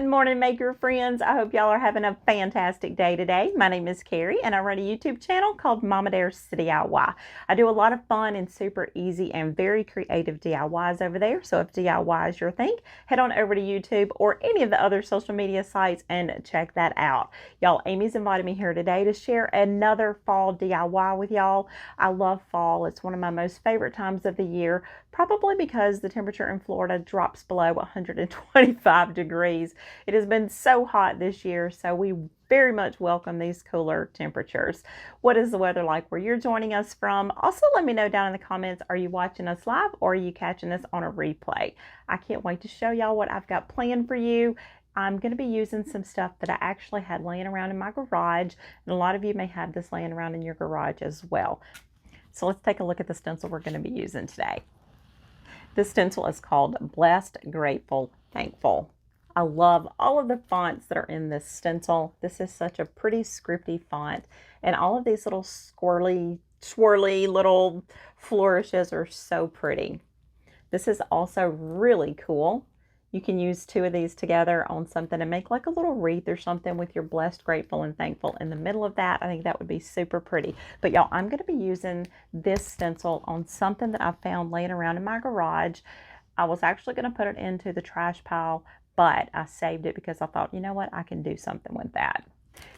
Good morning, maker friends. I hope y'all are having a fantastic day today. My name is Kerri, and I run a YouTube channel called Mama Dares DIY. I do a lot of fun and super easy and very creative DIYs over there. So if DIY is your thing, head on over to YouTube or any of the other social media sites and check that out. Y'all, Amy's invited me here today to share another fall DIY with y'all. I love fall. It's one of my most favorite times of the year, probably because the temperature in Florida drops below 125 degrees. It has been so hot this year, so we very much welcome these cooler temperatures. What is the weather like where you're joining us from? Also, let me know down in the comments, are you watching us live or are you catching this on a replay? I can't wait to show y'all what I've got planned for you. I'm going to be using some stuff that I actually had laying around in my garage, and a lot of you may have this laying around in your garage as well. So let's take a look at the stencil we're going to be using today. This stencil is called Blessed, Grateful, Thankful. I love all of the fonts that are in this stencil. This is such a pretty scripty font, and all of these little swirly little flourishes are so pretty. This is also really cool. You can use two of these together on something and make like a little wreath or something with your blessed, grateful, and thankful in the middle of that. I think that would be super pretty. But y'all, I'm going to be using this stencil on something that I found laying around in my garage. I was actually going to put it into the trash pile, but I saved it because I thought, you know what, I can do something with that.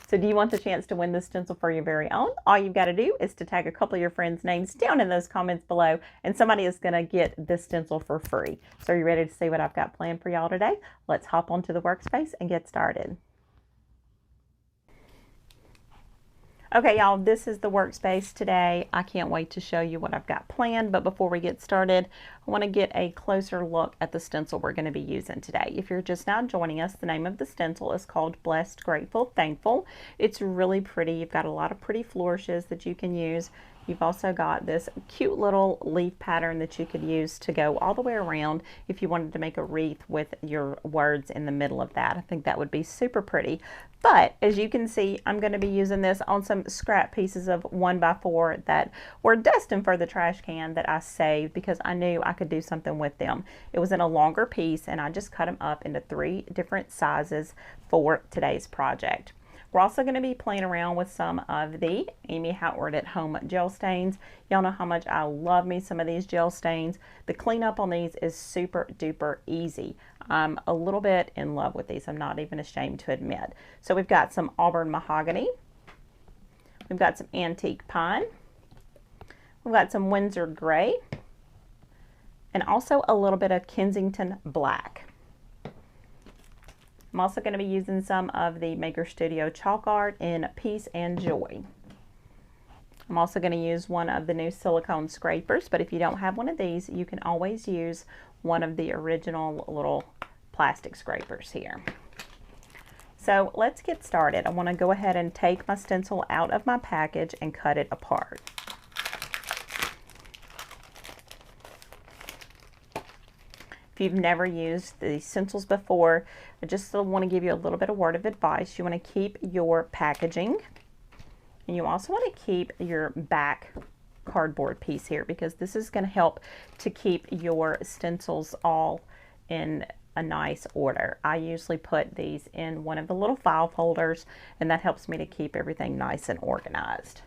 So do you want the chance to win this stencil for your very own? All you've got to do is to tag a couple of your friends' names down in those comments below, and somebody is going to get this stencil for free. So are you ready to see what I've got planned for y'all today? Let's hop onto the workspace and get started. Okay, y'all, this is the workspace today. I can't wait to show you what I've got planned, but before we get started, I want to get a closer look at the stencil we're going to be using today. If you're just now joining us, the name of the stencil is called Blessed, Grateful, Thankful. It's really pretty. You've got a lot of pretty flourishes that you can use. You've also got this cute little leaf pattern that you could use to go all the way around if you wanted to make a wreath with your words in the middle of that. I think that would be super pretty. But as you can see, I'm going to be using this on some scrap pieces of 1x4 that were destined for the trash can that I saved because I knew I could do something with them. It was in a longer piece, and I just cut them up into 3 different sizes for today's project. We're also going to be playing around with some of the Amy Howard at Home gel stains. Y'all know how much I love me some of these gel stains. The cleanup on these is super duper easy. I'm a little bit in love with these. I'm not even ashamed to admit. So we've got some Auburn Mahogany. We've got some Antique Pine. We've got some Windsor Gray. And also a little bit of Kensington Black. I'm also going to be using some of the Maker Studio chalk art in Peace and Joy. I'm also going to use one of the new silicone scrapers, but if you don't have one of these, you can always use one of the original little plastic scrapers here. So let's get started. I want to go ahead and take my stencil out of my package and cut it apart. If you've never used the stencils before, I just want to give you a little bit of word of advice. You want to keep your packaging, and you also want to keep your back cardboard piece here because this is going to help to keep your stencils all in a nice order. I usually put these in one of the little file folders, and that helps me to keep everything nice and organized.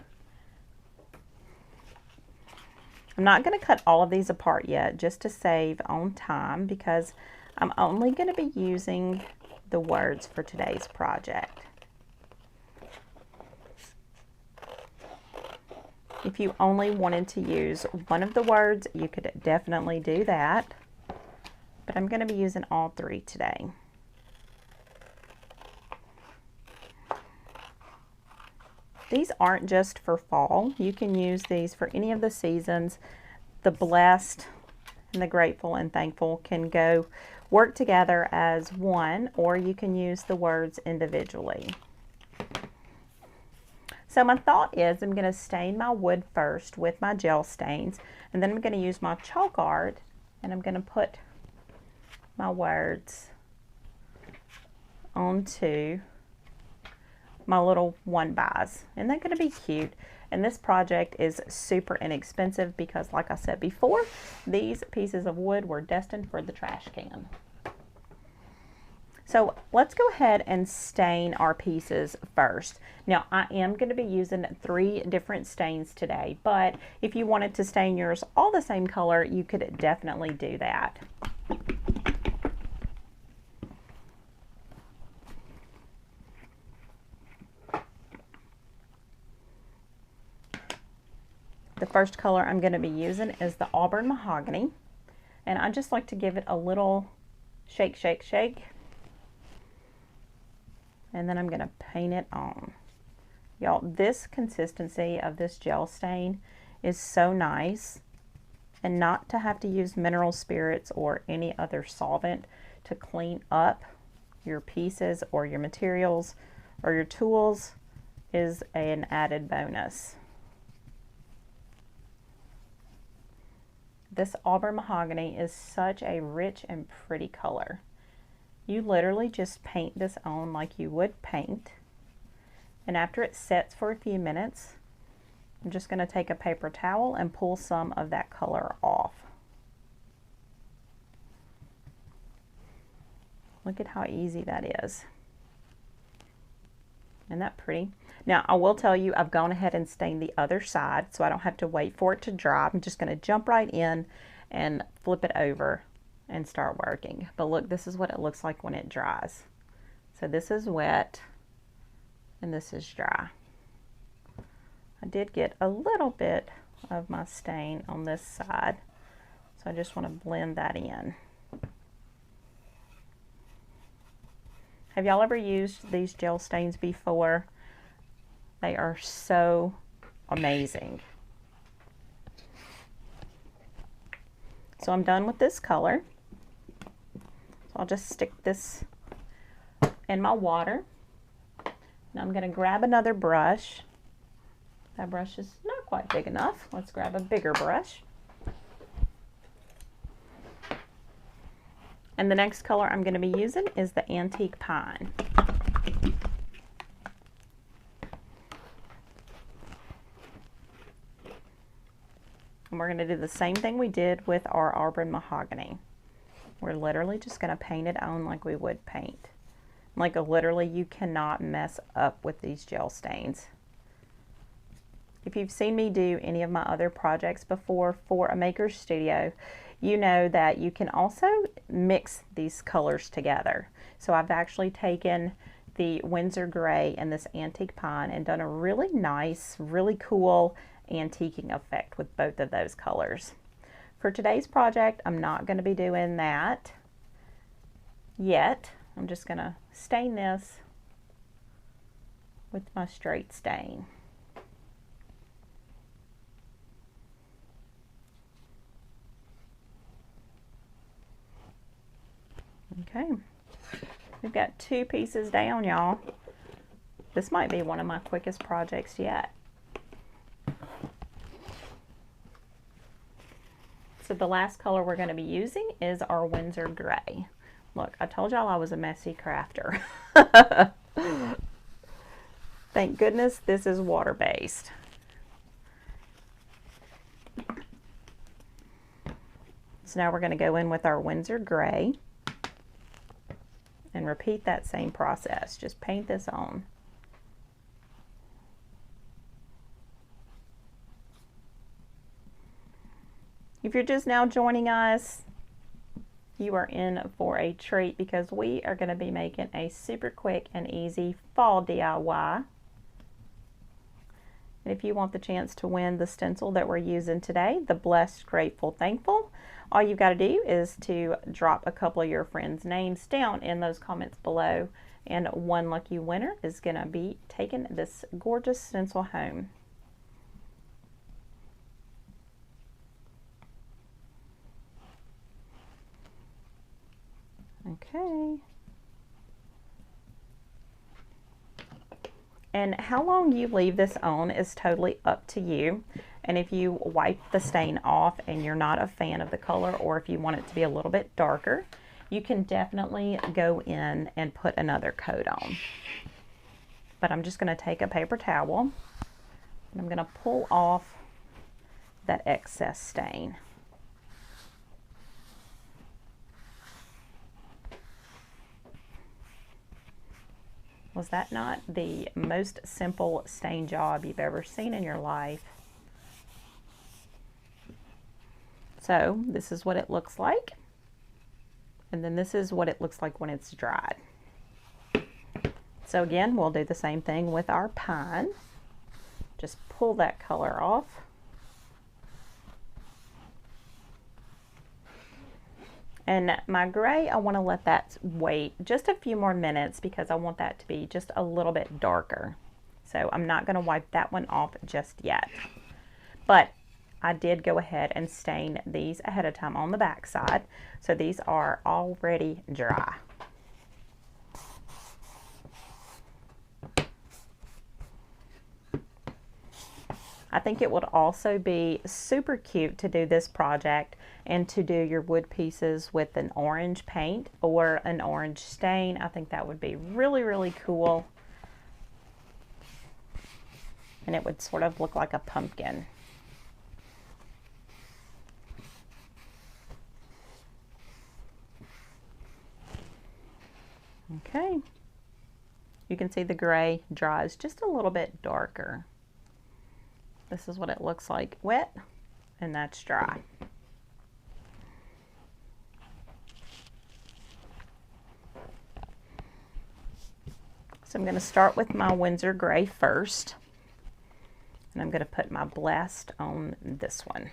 I'm not going to cut all of these apart yet just to save on time because I'm only going to be using the words for today's project. If you only wanted to use one of the words, you could definitely do that, but I'm going to be using all 3 today. These aren't just for fall. You can use these for any of the seasons. The blessed and the grateful and thankful can work together as one, or you can use the words individually. So my thought is I'm going to stain my wood first with my gel stains, and then I'm going to use my chalk art, and I'm going to put my words onto my little 1-bys. Isn't that going to be cute? And this project is super inexpensive because, like I said before, these pieces of wood were destined for the trash can. So let's go ahead and stain our pieces first. Now I am going to be using 3 different stains today, but if you wanted to stain yours all the same color, you could definitely do that. The first color I'm going to be using is the Auburn Mahogany, and I just like to give it a little shake, shake, shake. And then I'm going to paint it on. Y'all, this consistency of this gel stain is so nice, and not to have to use mineral spirits or any other solvent to clean up your pieces or your materials or your tools is an added bonus. This Auburn Mahogany is such a rich and pretty color. You literally just paint this on like you would paint, and after it sets for a few minutes, I'm just going to take a paper towel and pull some of that color off. Look at how easy that is. Isn't that pretty? Now I will tell you, I've gone ahead and stained the other side so I don't have to wait for it to dry. I'm just going to jump right in and flip it over and start working. But look, this is what it looks like when it dries. So this is wet and this is dry. I did get a little bit of my stain on this side, so I just want to blend that in. Have y'all ever used these gel stains before? They are so amazing. So I'm done with this color. I'll just stick this in my water. Now I'm going to grab another brush. That brush is not quite big enough. Let's grab a bigger brush. And the next color I'm going to be using is the Antique Pine. And we're going to do the same thing we did with our Auburn Mahogany. We're literally just going to paint it on like we would paint. Like literally you cannot mess up with these gel stains. If you've seen me do any of my other projects before for a maker's studio, you know that you can also mix these colors together. So I've actually taken the Windsor Gray and this Antique Pine and done a really nice, really cool antiquing effect with both of those colors. For today's project, I'm not going to be doing that yet. I'm just going to stain this with my straight stain. Okay, we've got 2 pieces down, y'all. This might be one of my quickest projects yet. So the last color we're going to be using is our Windsor Gray. Look, I told y'all I was a messy crafter. Thank goodness this is water-based. So now we're going to go in with our Windsor Gray and repeat that same process. Just paint this on. If you're just now joining us, you are in for a treat because we are going to be making a super quick and easy fall DIY. And if you want the chance to win the stencil that we're using today, the Blessed, Grateful, Thankful, all you've got to do is to drop a couple of your friends' names down in those comments below, and one lucky winner is going to be taking this gorgeous stencil home. Okay. And how long you leave this on is totally up to you. And if you wipe the stain off and you're not a fan of the color, or if you want it to be a little bit darker, you can definitely go in and put another coat on. But I'm just going to take a paper towel and I'm going to pull off that excess stain. Was that not the most simple stain job you've ever seen in your life? So this is what it looks like. And then this is what it looks like when it's dried. So again, we'll do the same thing with our pine. Just pull that color off. And my gray, I want to let that wait just a few more minutes because I want that to be just a little bit darker. So I'm not going to wipe that one off just yet. But I did go ahead and stain these ahead of time on the back side. So these are already dry. I think it would also be super cute to do this project and to do your wood pieces with an orange paint or an orange stain. I think that would be really, really cool. And it would sort of look like a pumpkin. Okay. You can see the gray dries just a little bit darker. This is what it looks like wet, and that's dry. So I'm going to start with my Windsor Gray first, and I'm going to put my blast on this one.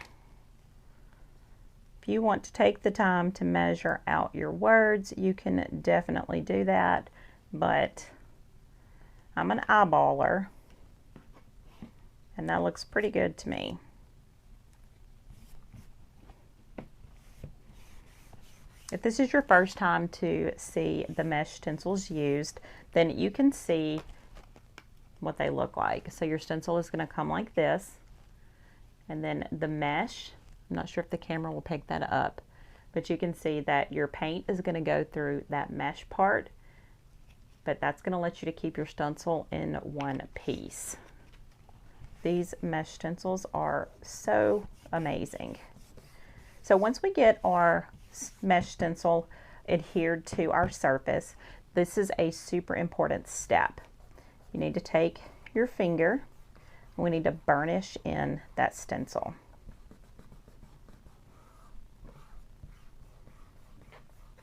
If you want to take the time to measure out your words, you can definitely do that, but I'm an eyeballer. And that looks pretty good to me. If this is your first time to see the mesh stencils used, then you can see what they look like. So your stencil is going to come like this. And then the mesh, I'm not sure if the camera will pick that up, but you can see that your paint is going to go through that mesh part. But that's going to let you to keep your stencil in one piece. These mesh stencils are so amazing. So once we get our mesh stencil adhered to our surface, this is a super important step. You need to take your finger, and we need to burnish in that stencil.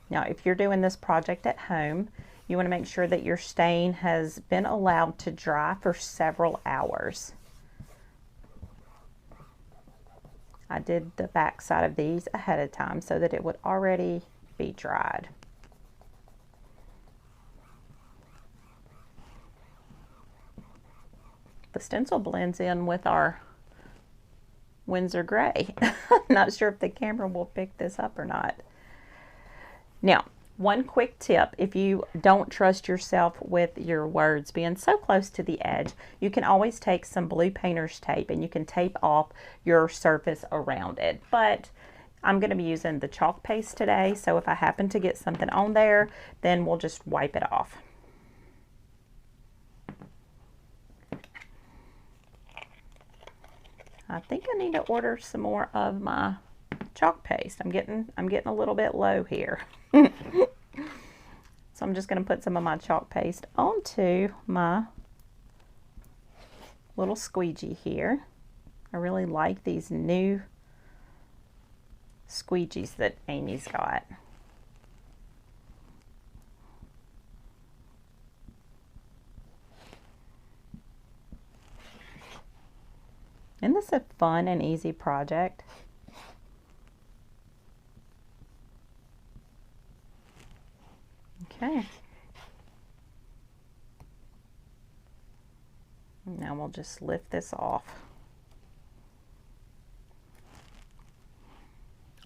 Now, if you're doing this project at home, you want to make sure that your stain has been allowed to dry for several hours. I did the back side of these ahead of time so that it would already be dried. The stencil blends in with our Windsor Gray. Not sure if the camera will pick this up or not. Now, one quick tip, if you don't trust yourself with your words being so close to the edge, you can always take some blue painter's tape and you can tape off your surface around it. But I'm going to be using the chalk paste today, so if I happen to get something on there, then we'll just wipe it off. I think I need to order some more of my chalk paste. I'm getting a little bit low here. So I'm just going to put some of my chalk paste onto my little squeegee here. I really like these new squeegees that Amy's got. Isn't this a fun and easy project? Okay. Now we'll just lift this off.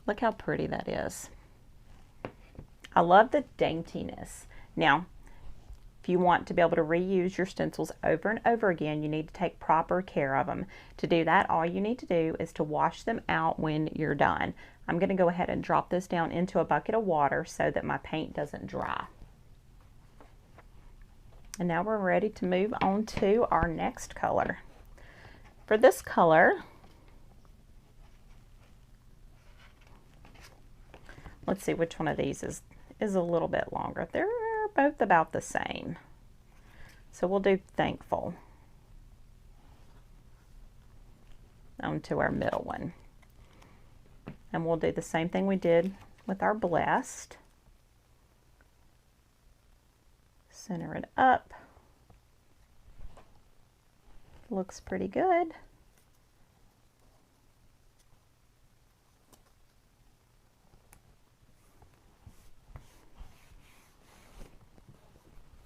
Look how pretty that is. I love the daintiness. Now, if you want to be able to reuse your stencils over and over again, you need to take proper care of them. To do that, all you need to do is to wash them out when you're done. I'm going to go ahead and drop this down into a bucket of water so that my paint doesn't dry. And now we're ready to move on to our next color. For this color, let's see which one of these is a little bit longer. They're both about the same. So we'll do thankful onto our middle one. And we'll do the same thing we did with our blessed. Center it up. Looks pretty good.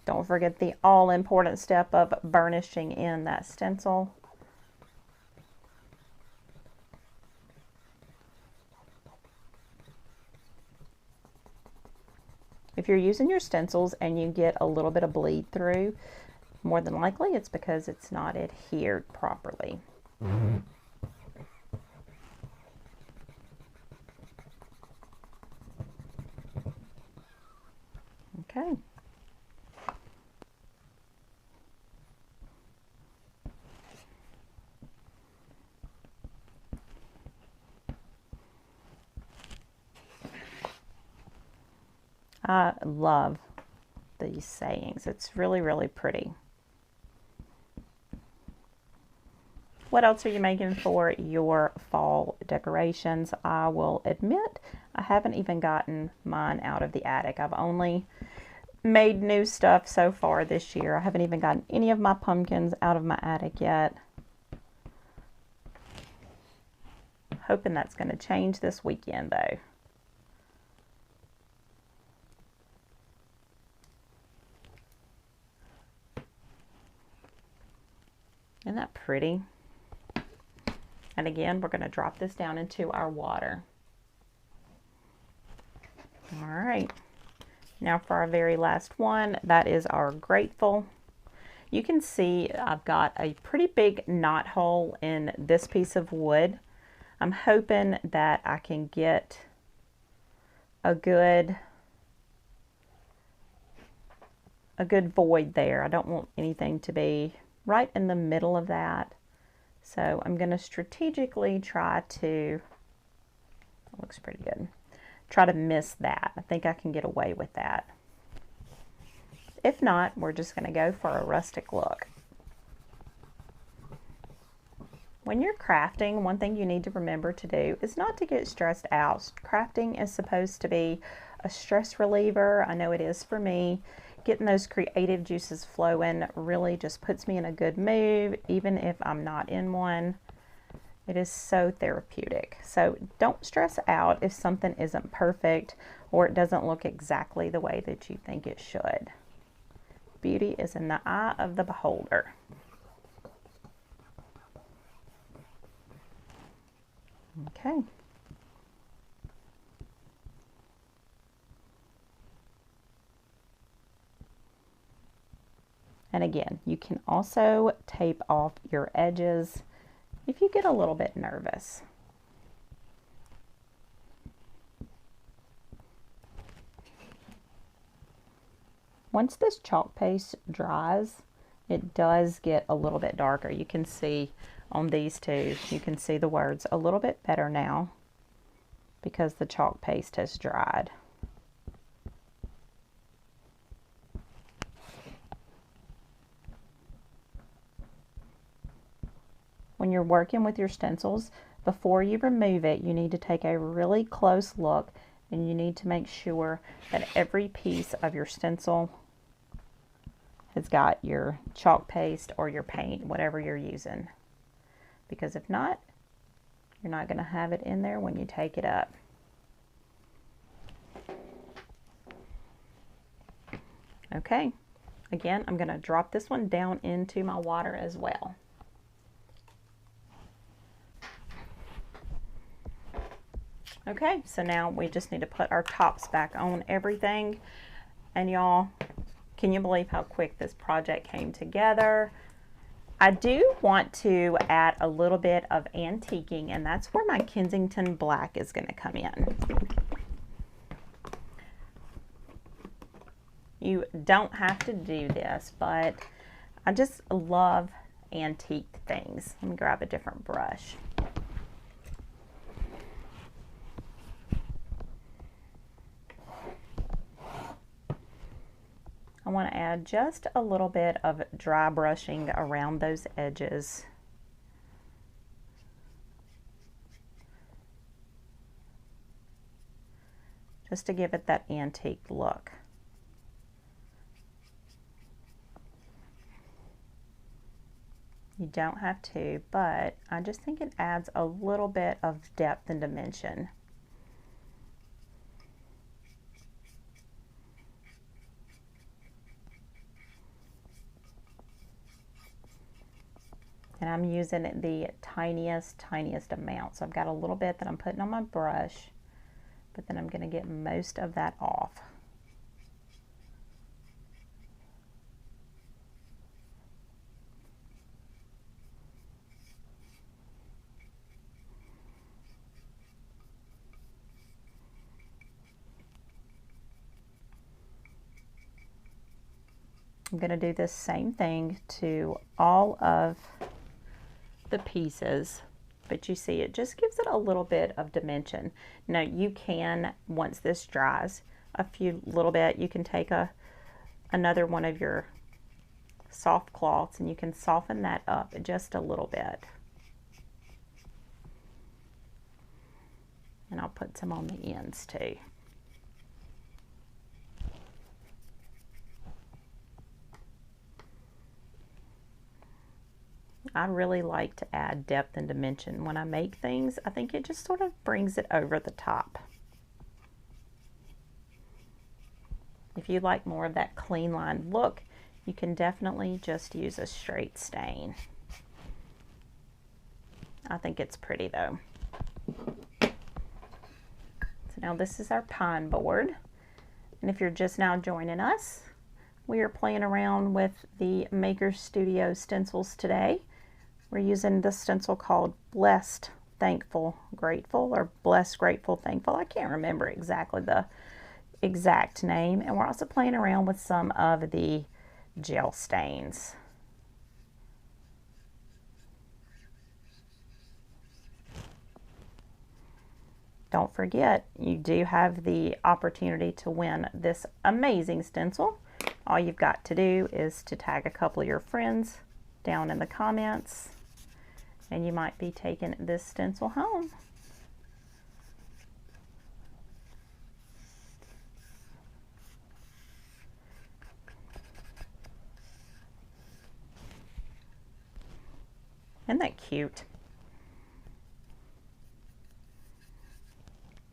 Don't forget the all-important step of burnishing in that stencil. If you're using your stencils and you get a little bit of bleed through, more than likely it's because it's not adhered properly. Okay. I love these sayings. It's really, really pretty. What else are you making for your fall decorations? I will admit I haven't even gotten mine out of the attic. I've only made new stuff so far this year. I haven't even gotten any of my pumpkins out of my attic yet. Hoping that's going to change this weekend though. Isn't that pretty? And again, we're going to drop this down into our water. All right. Now for our very last one, that is our grateful. You can see I've got a pretty big knot hole in this piece of wood. I'm hoping that I can get a good void there. I don't want anything to be right in the middle of that. So I'm going to strategically try to, that looks pretty good, try to miss that. I think I can get away with that. If not, we're just going to go for a rustic look. When you're crafting, one thing you need to remember to do is not to get stressed out. Crafting is supposed to be a stress reliever. I know it is for me. Getting those creative juices flowing really just puts me in a good mood, even if I'm not in one. It is so therapeutic. So don't stress out if something isn't perfect or it doesn't look exactly the way that you think it should. Beauty is in the eye of the beholder. Okay. And again, you can also tape off your edges if you get a little bit nervous. Once this chalk paste dries, it does get a little bit darker. You can see on these two, you can see the words a little bit better now because the chalk paste has dried. When you're working with your stencils, before you remove it, you need to take a really close look and you need to make sure that every piece of your stencil has got your chalk paste or your paint, whatever you're using. Because if not, you're not going to have it in there when you take it up. Okay, again, I'm going to drop this one down into my water as well. Okay, so now we just need to put our tops back on everything. And y'all, can you believe how quick this project came together? I do want to add a little bit of antiquing, and that's where my Kensington black is going to come in. You don't have to do this, but I just love antique things. Let me grab a different brush. I want to add just a little bit of dry brushing around those edges. Just to give it that antique look. You don't have to, but I just think it adds a little bit of depth and dimension. And I'm using the tiniest amount. So I've got a little bit that I'm putting on my brush, but then I'm going to get most of that off. I'm going to do this same thing to all of the pieces, but you see it just gives it a little bit of dimension. Now you can, once this dries a little bit, you can take another one of your soft cloths and you can soften that up just a little bit. And I'll put some on the ends too. I really like to add depth and dimension when I make things. I think it just sort of brings it over the top. If you like more of that clean line look, you can definitely just use a straight stain. I think it's pretty though. So now this is our pine board. And if you're just now joining us, we are playing around with the Maker Studio stencils today. We're using this stencil called Blessed, Thankful, Grateful, or Blessed, Grateful, Thankful. I can't remember exactly the exact name. And we're also playing around with some of the gel stains. Don't forget, you do have the opportunity to win this amazing stencil. All you've got to do is to tag a couple of your friends down in the comments, and you might be taking this stencil home. Isn't that cute?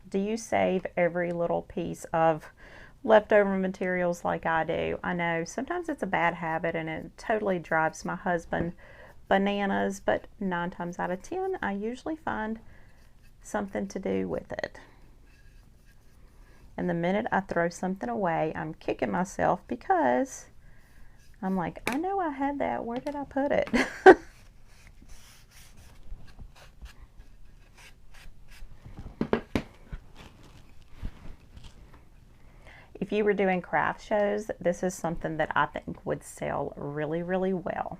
Do you save every little piece of leftover materials like I do? I know sometimes it's a bad habit and it totally drives my husband bananas, but 9 times out of 10 I usually find something to do with it. And the minute I throw something away, I'm kicking myself because I'm like, I know I had that, where did I put it? If you were doing craft shows, this is something that I think would sell really, really well.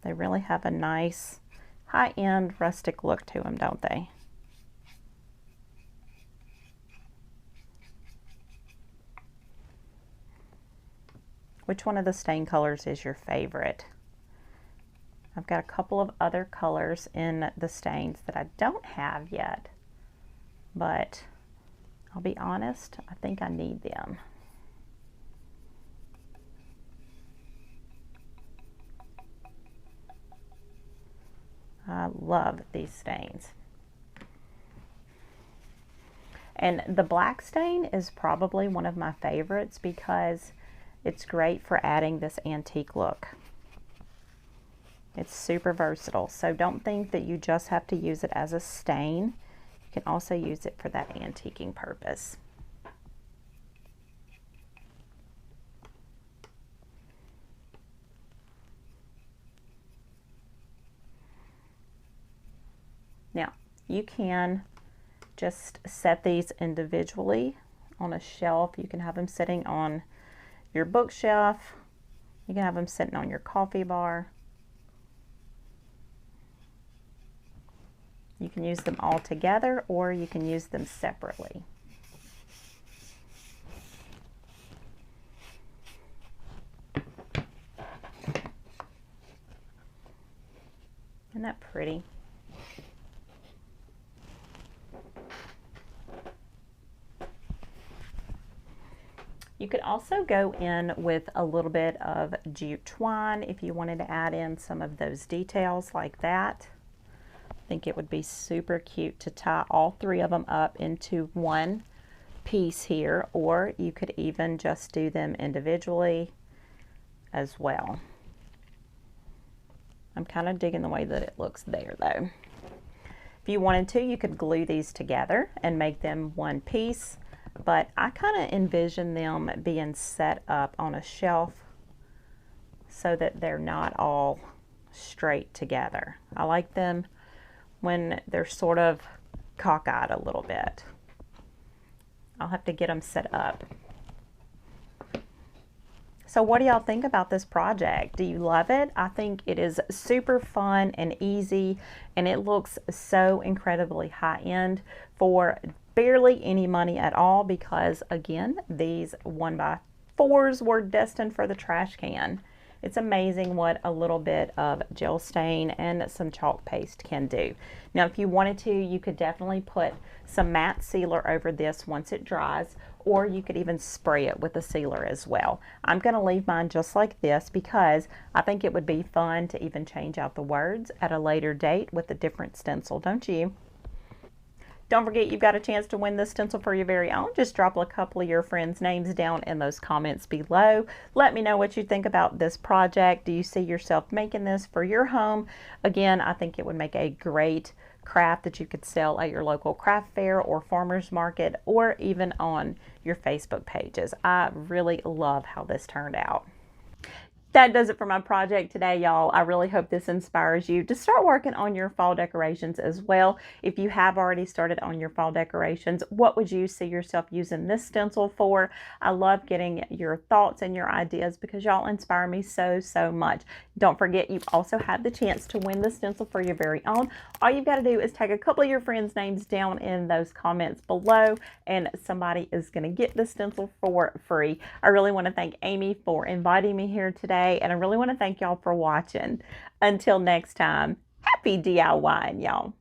They really have a nice high-end rustic look to them, don't they? Which one of the stain colors is your favorite? I've got a couple of other colors in the stains that I don't have yet, but I'll be honest, I think I need them. I love these stains. And the black stain is probably one of my favorites because it's great for adding this antique look. It's super versatile, so don't think that you just have to use it as a stain. You can also use it for that antiquing purpose. Now, you can just set these individually on a shelf. You can have them sitting on your bookshelf. You can have them sitting on your coffee bar. You can use them all together or you can use them separately. Isn't that pretty? You could also go in with a little bit of jute twine if you wanted to add in some of those details like that. I think it would be super cute to tie all three of them up into one piece here, or you could even just do them individually as well. I'm kind of digging the way that it looks there though. If you wanted to, you could glue these together and make them one piece, but I kind of envision them being set up on a shelf so that they're not all straight together. I like them when they're sort of cockeyed a little bit. I'll have to get them set up. So what do y'all think about this project? Do you love it? I think it is super fun and easy, and it looks so incredibly high-end for barely any money at all, because again, these 1x4s were destined for the trash can. It's amazing what a little bit of gel stain and some chalk paste can do. Now, if you wanted to, you could definitely put some matte sealer over this once it dries, or you could even spray it with a sealer as well. I'm going to leave mine just like this because I think it would be fun to even change out the words at a later date with a different stencil, don't you? Don't forget, you've got a chance to win this stencil for your very own. Just drop a couple of your friends' names down in those comments below. Let me know what you think about this project. Do you see yourself making this for your home? Again, I think it would make a great craft that you could sell at your local craft fair or farmer's market, or even on your Facebook pages. I really love how this turned out. That does it for my project today, y'all. I really hope this inspires you to start working on your fall decorations as well. If you have already started on your fall decorations, what would you see yourself using this stencil for? I love getting your thoughts and your ideas because y'all inspire me so much. Don't forget, you also have the chance to win the stencil for your very own. All you've got to do is tag a couple of your friends' names down in those comments below, and somebody is going to get the stencil for free. I really want to thank Amy for inviting me here today, and I really want to thank y'all for watching. Until next time, happy DIYing, y'all.